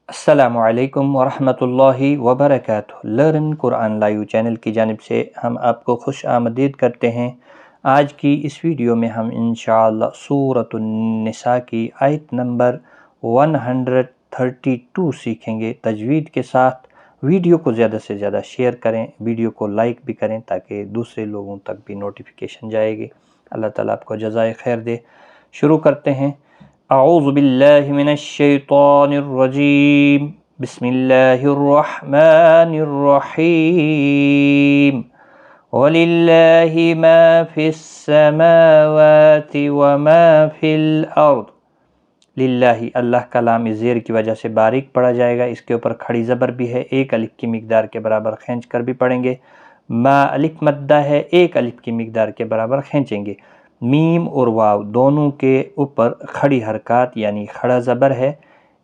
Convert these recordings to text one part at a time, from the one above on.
السلام علیکم ورحمۃ اللہ وبرکاتہ۔ لرن قرآن لائیو چینل کی جانب سے ہم آپ کو خوش آمدید کرتے ہیں۔ آج کی اس ویڈیو میں ہم انشاءاللہ سورۃ النساء کی آیت نمبر 132 سیکھیں گے تجوید کے ساتھ۔ ویڈیو کو زیادہ سے زیادہ شیئر کریں، ویڈیو کو لائک بھی کریں تاکہ دوسرے لوگوں تک بھی نوٹیفیکیشن جائے گی۔ اللہ تعالیٰ آپ کو جزائے خیر دے۔ شروع کرتے ہیں۔ اعوذ باللہ من الشیطان الرجیم، بسم اللہ الرحمن الرحیم۔ وَلِلَّهِ مَا فِي السَّمَاوَاتِ وَمَا فِي الْأَرْضِ۔ للہ، اللہ کا لام اس زیر کی وجہ سے باریک پڑھا جائے گا، اس کے اوپر کھڑی زبر بھی ہے، ایک الف کی مقدار کے برابر کھینچ کر بھی پڑھیں گے۔ ما الف مدہ ہے، ایک الف کی مقدار کے برابر کھینچیں گے۔ میم اور واو دونوں کے اوپر کھڑی حرکات یعنی کھڑا زبر ہے،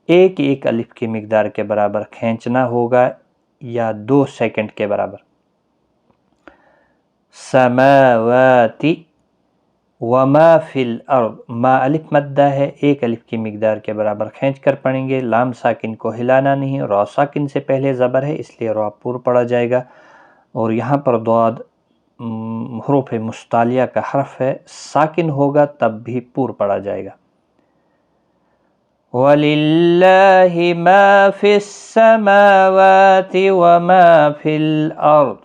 ایک ایک الف کی مقدار کے برابر کھینچنا ہوگا یا 2 سیکنڈ کے برابر۔ سماواتی وما فی الارض، ما الف مدہ ہے، ایک الف کی مقدار کے برابر کھینچ کر پڑھیں گے۔ لام ساکن کو ہلانا نہیں، را ساکن سے پہلے زبر ہے اس لیے را پور پڑھا جائے گا، اور یہاں پر ضاد حروف مستعلیہ کا حرف ہے، ساکن ہوگا تب بھی پور پڑھا جائے گا۔ وَلِلَّهِ مَا فِي السَّمَاوَاتِ وَمَا فِي الْأَرْضِ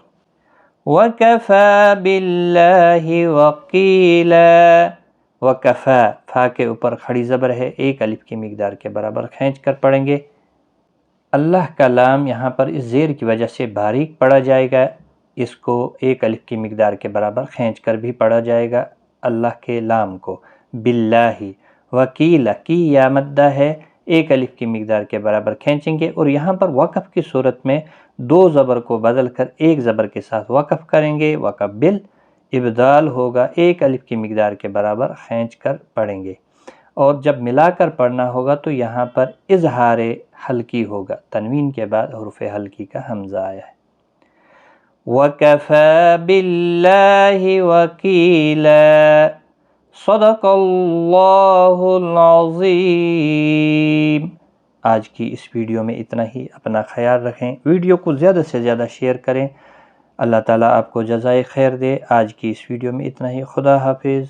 وَكَفَى بِاللَّهِ وَكِيلًا۔ وَكَفَى، فا کے اوپر کھڑی زبر ہے، ایک الف کی مقدار کے برابر کھینچ کر پڑھیں گے۔ اللہ کا لام یہاں پر اس زیر کی وجہ سے باریک پڑھا جائے گا، اس کو ایک الف کی مقدار کے برابر کھینچ کر بھی پڑھا جائے گا اللہ کے لام کو۔ باللہ، وکیل کی یا مدہ ہے، ایک الف کی مقدار کے برابر کھینچیں گے، اور یہاں پر وقف کی صورت میں 2 زبر کو بدل کر ایک زبر کے ساتھ وقف کریں گے۔ وقف بال ابدال ہوگا، ایک الف کی مقدار کے برابر کھینچ کر پڑھیں گے، اور جب ملا کر پڑھنا ہوگا تو یہاں پر اظہار حلقی ہوگا، تنوین کے بعد حروف حلقی کا حمزہ آیا ہے۔ وَكَفَى بِاللَّهِ وَكِيلًا۔ صدق اللہ العظیم۔ آج کی اس ویڈیو میں اتنا ہی، اپنا خیال رکھیں، ویڈیو کو زیادہ سے زیادہ شیئر کریں۔ اللہ تعالیٰ آپ کو جزائے خیر دے۔ آج کی اس ویڈیو میں اتنا ہی، خدا حافظ۔